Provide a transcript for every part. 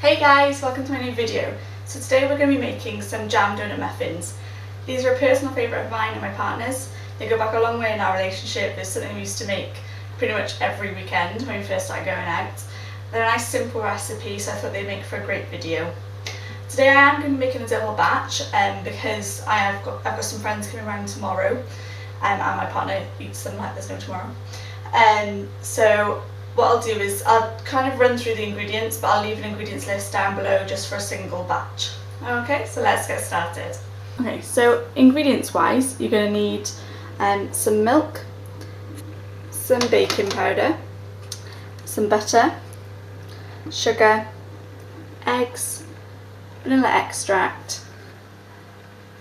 Hey guys, welcome to my new video. So today we're going to be making some jam donut muffins. These are a personal favourite of mine and my partner's. They go back a long way in our relationship. It's something we used to make pretty much every weekend when we first started going out. They're a nice simple recipe, so I thought they'd make for a great video. Today I am going to be making a double batch because I've got some friends coming around tomorrow and my partner eats them like there's no tomorrow. So what I'll do is I'll kind of run through the ingredients, but I'll leave an ingredients list down below just for a single batch. Okay, so let's get started. Okay, so ingredients wise, you're going to need some milk, some baking powder, some butter, sugar, eggs, vanilla extract,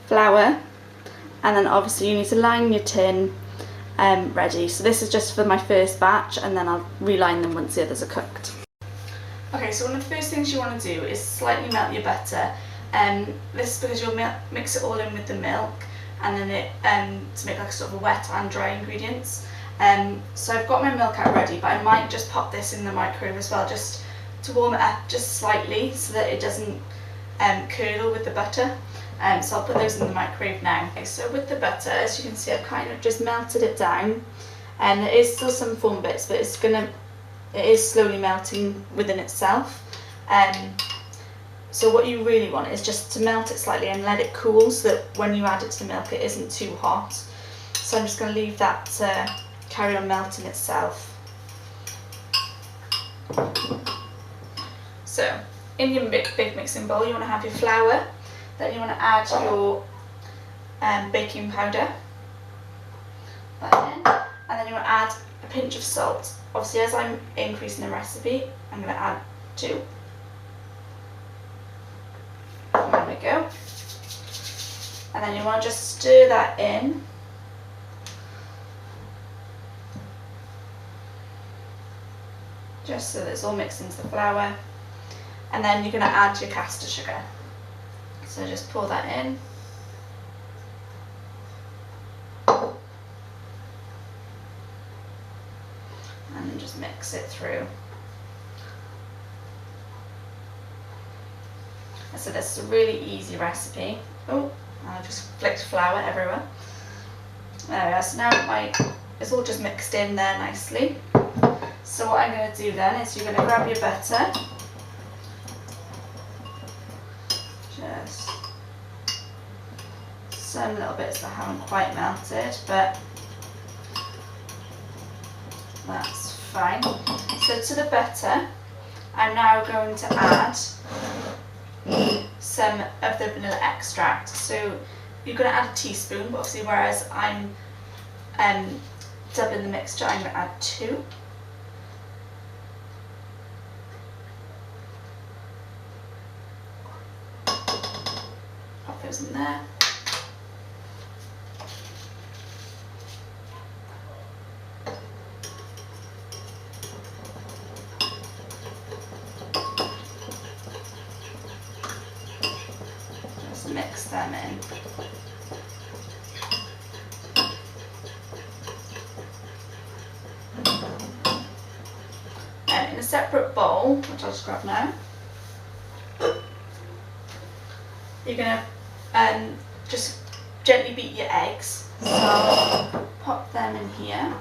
flour, and then obviously you need to line your tin ready. So this is just for my first batch, and then I'll reline them once the others are cooked. Okay, so one of the first things you want to do is slightly melt your butter. This is because you'll mix it all in with the milk, and then it to make like sort of a wet and dry ingredients. So I've got my milk out ready, but I might just pop this in the microwave as well, just to warm it up just slightly so that it doesn't curdle with the butter. So I'll put those in the microwave now. Okay, so with the butter, as you can see, I've kind of just melted it down, and there is still some foam bits, but it is slowly melting within itself. So what you really want is just to melt it slightly and let it cool, so that when you add it to the milk it isn't too hot. So I'm just going to leave that carry on melting itself. So in your big mixing bowl you want to have your flour. Then you want to add your baking powder, that in, and then you want to add a pinch of salt. Obviously, as I'm increasing the recipe, I'm going to add 2. There we go. And then you want to just stir that in. Just so that it's all mixed into the flour. And then you're going to add your caster sugar. So just pour that in. And then just mix it through. So this is a really easy recipe. Oh, I just flicked flour everywhere. There we are. So now it's all just mixed in there nicely. So what I'm going to do then is you're going to grab your butter. Just some little bits that haven't quite melted, but that's fine. So to the butter, I'm now going to add some of the vanilla extract. So you're going to add a teaspoon, but obviously whereas I'm doubling the mixture, I'm going to add 2. Goes in there. Just mix them in. And in a separate bowl, which I'll just grab now, you're going to just gently beat your eggs. So pop them in here.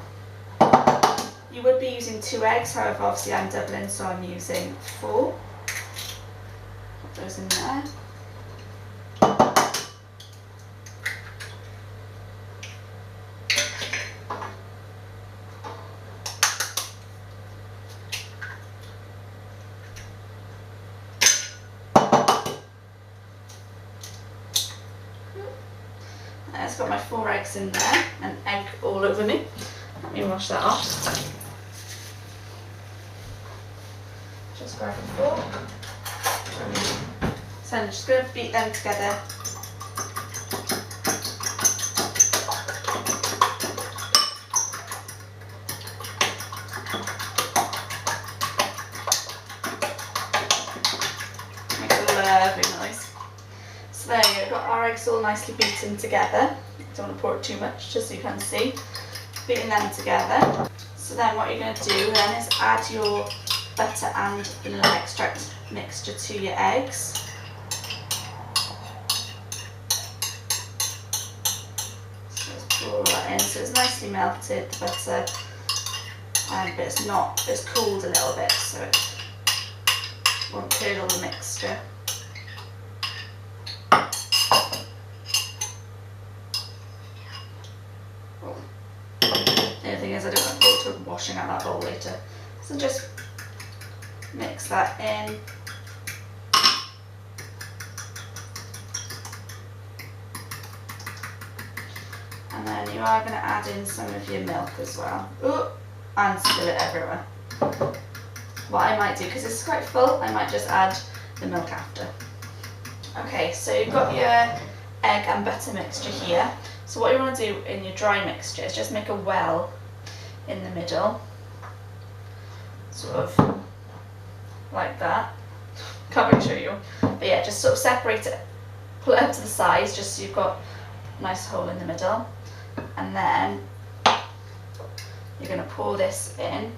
You would be using 2 eggs, however obviously I'm doubling, so I'm using 4. Pop those in there. It's got my 4 eggs in there, and egg all over me. Let me wash that off. Just grab a fork. So I'm just going to beat them together. Makes a lovely noise. So there you go, got our eggs all nicely beaten together. Don't want to pour it too much, just so you can see. Beating them together. So then what you're going to do then is add your butter and vanilla extract mixture to your eggs. So let's pour that in. So it's nicely melted, the butter, but it's cooled a little bit, so it won't curdle the mixture. The other thing is I don't want to go to washing out that bowl later. So just mix that in. And then you are going to add in some of your milk as well. Ooh, and spill it everywhere. What I might do, because this is quite full, I might just add the milk after. Okay, so you've got your egg and butter mixture here. So what you want to do in your dry mixture is just make a well in the middle, sort of like that. Can't really show you, but yeah, just sort of separate it, pull it up to the sides just so you've got a nice hole in the middle, and then you're going to pour this in.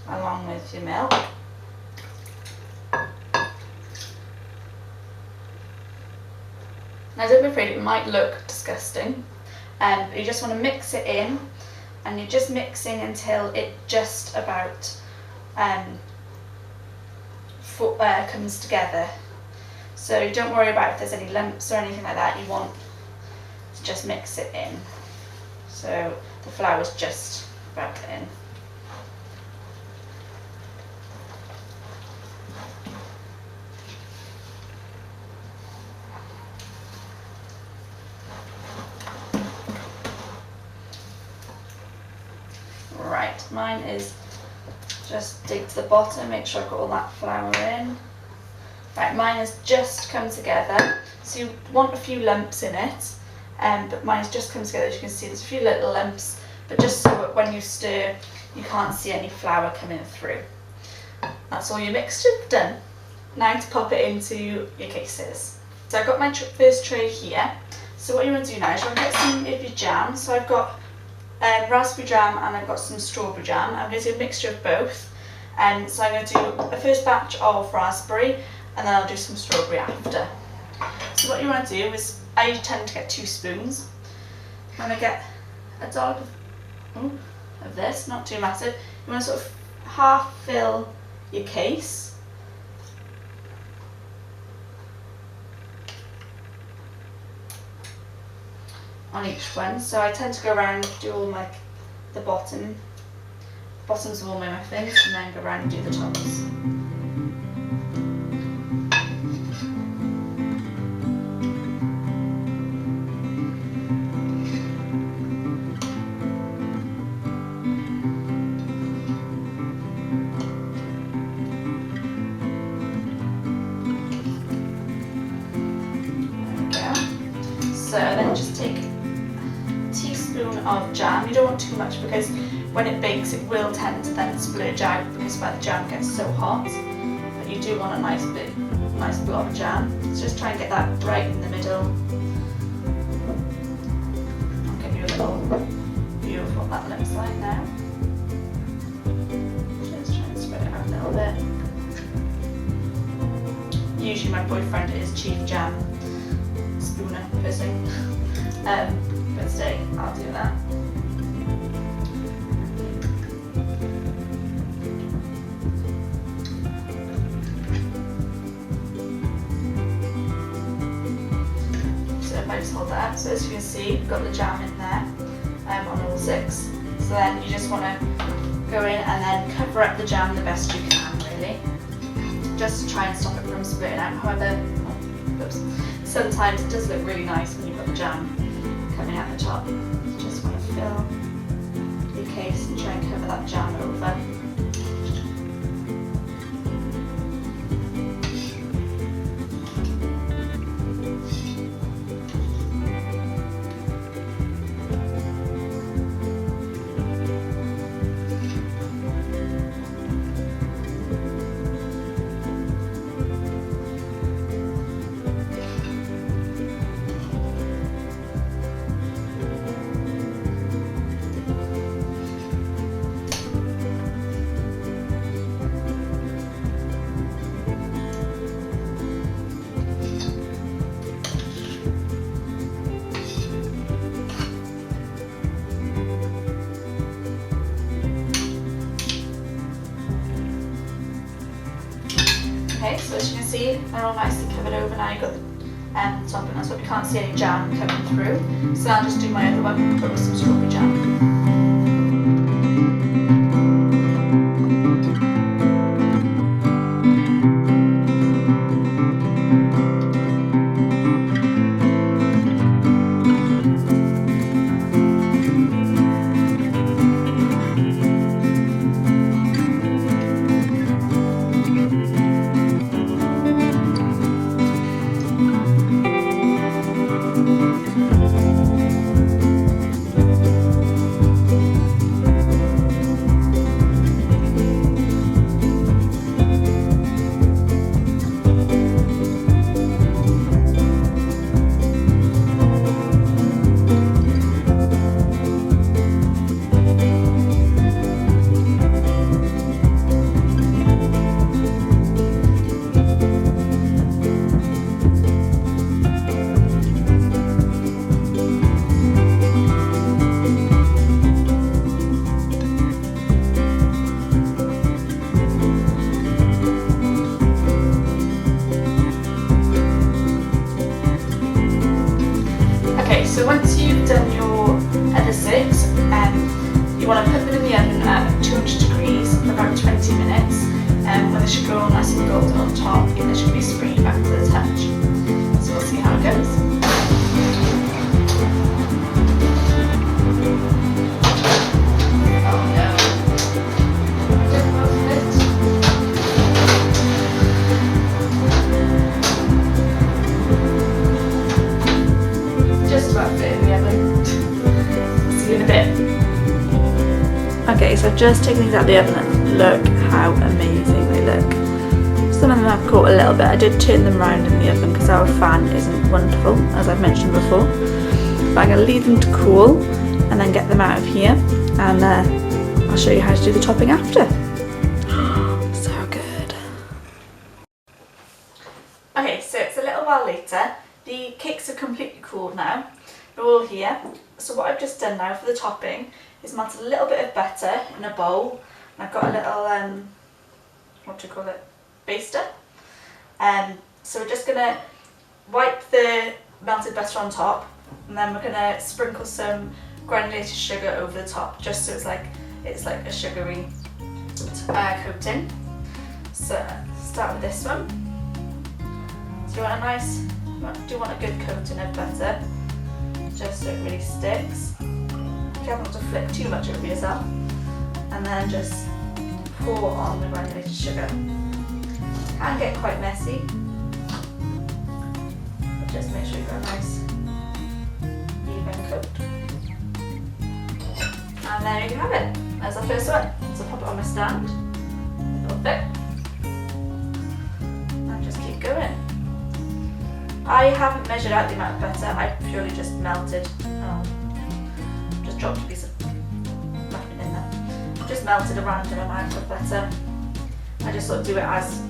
Along with your milk. Now don't be afraid, it might look disgusting, but you just want to mix it in, and you're just mixing until it just about comes together. So don't worry about if there's any lumps or anything like that, you want to just mix it in. So the flour's just about in. Right, mine is just dig to the bottom, make sure I've got all that flour in. Right, mine has just come together, so you want a few lumps in it, but mine has just come together. As you can see, there's a few little lumps, but just so that when you stir, you can't see any flour coming through. That's all your mixture done. Now to pop it into your cases. So I've got my first tray here. So what you want to do now is you want to get some of your jam. So I've got raspberry jam and I've got some strawberry jam. I'm going to do a mixture of both. So I'm going to do a first batch of raspberry, and then I'll do some strawberry after. So what you want to do is, I tend to get 2 spoons. I'm going to get a dollop of this, not too massive. You want to sort of half fill your case. On each one, so I tend to go around, do all the bottoms of all my muffins, and then go around and do the tops. There we go. So then just take of jam. You don't want too much because when it bakes it will tend to then splurge out because the jam gets so hot, but you do want a nice blob of jam. So just try and get that right in the middle. I'll give you a little view of what that looks like now. Just try and spread it out a little bit. Usually my boyfriend is chief jam spooner person. But today I'll do that. So if I just hold that up, so as you can see, you've got the jam in there on all 6. So then you just want to go in and then cover up the jam the best you can, really. Just to try and stop it from splitting out. However, sometimes it does look really nice when you've got the jam coming out the top. You just want to fill your case and try and cover that jam over. So as you can see, they're all nicely covered over now. You've got the topping, that's why we can't see any jam coming through. So I'll just do my other one, but with some strawberry jam. So once you've done your other 6, you want to put them in the oven at 200 degrees for about 20 minutes. When they should go all nice and golden on top, and they should be springy back to the touch. So we'll see how it goes. Oh no. Don't move it. Just about fit in the oven. See you in a bit. Okay, so I've just taken these out of the oven and look how amazing they look. Some of them I've caught a little bit. I did turn them around in the oven because our fan isn't wonderful, as I've mentioned before. But I'm going to leave them to cool and then get them out of here, and I'll show you how to do the topping after. So good. Okay, so it's a little while later. The cakes are completely cooled now. They're all here. So what I've just done now for the topping is melted a little bit of butter in a bowl. And I've got a little, what do you call it, baster. So we're just going to wipe the melted butter on top, and then we're going to sprinkle some granulated sugar over the top, just so it's like a sugary coating. So start with this one. So you want a good coating of butter, just so it really sticks. Careful not to flip too much over yourself, and then just pour on the granulated sugar. It can get quite messy, but just make sure you've got a nice even coat. And there you have it. There's the first one. So pop it on my stand, it'll fit, and just keep going. I haven't measured out the amount of butter, I purely just melted, just dropped a piece of muffin in there. Just melted a random amount of butter. I just sort of do it as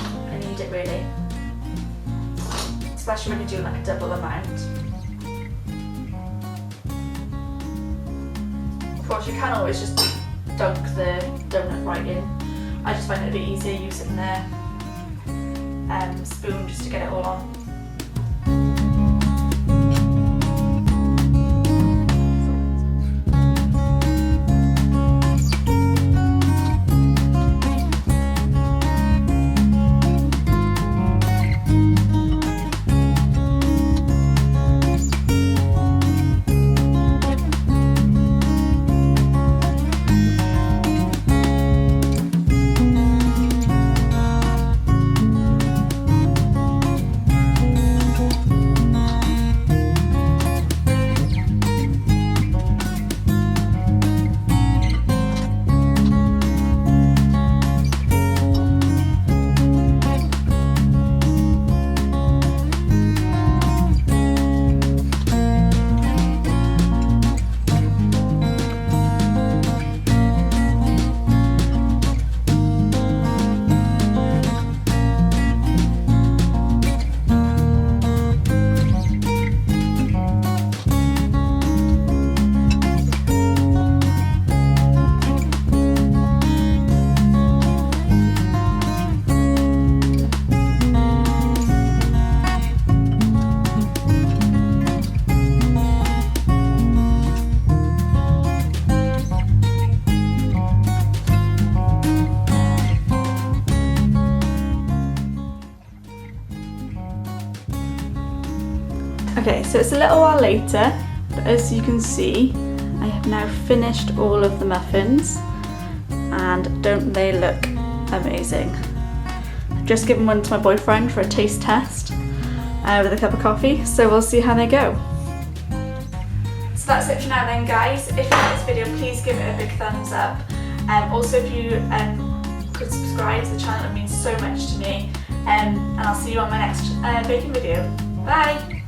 I need it really, especially when you do like a double amount. Of course you can always just dunk the donut right in. I just find it a bit easier using the spoon just to get it all on. so it's a little while later, but as you can see, I have now finished all of the muffins, and don't they look amazing? I've just given one to my boyfriend for a taste test with a cup of coffee, so we'll see how they go. So that's it for now then, guys. If you like this video, please give it a big thumbs up. Also, if you could subscribe to the channel, it means so much to me. And I'll see you on my next baking video. Bye!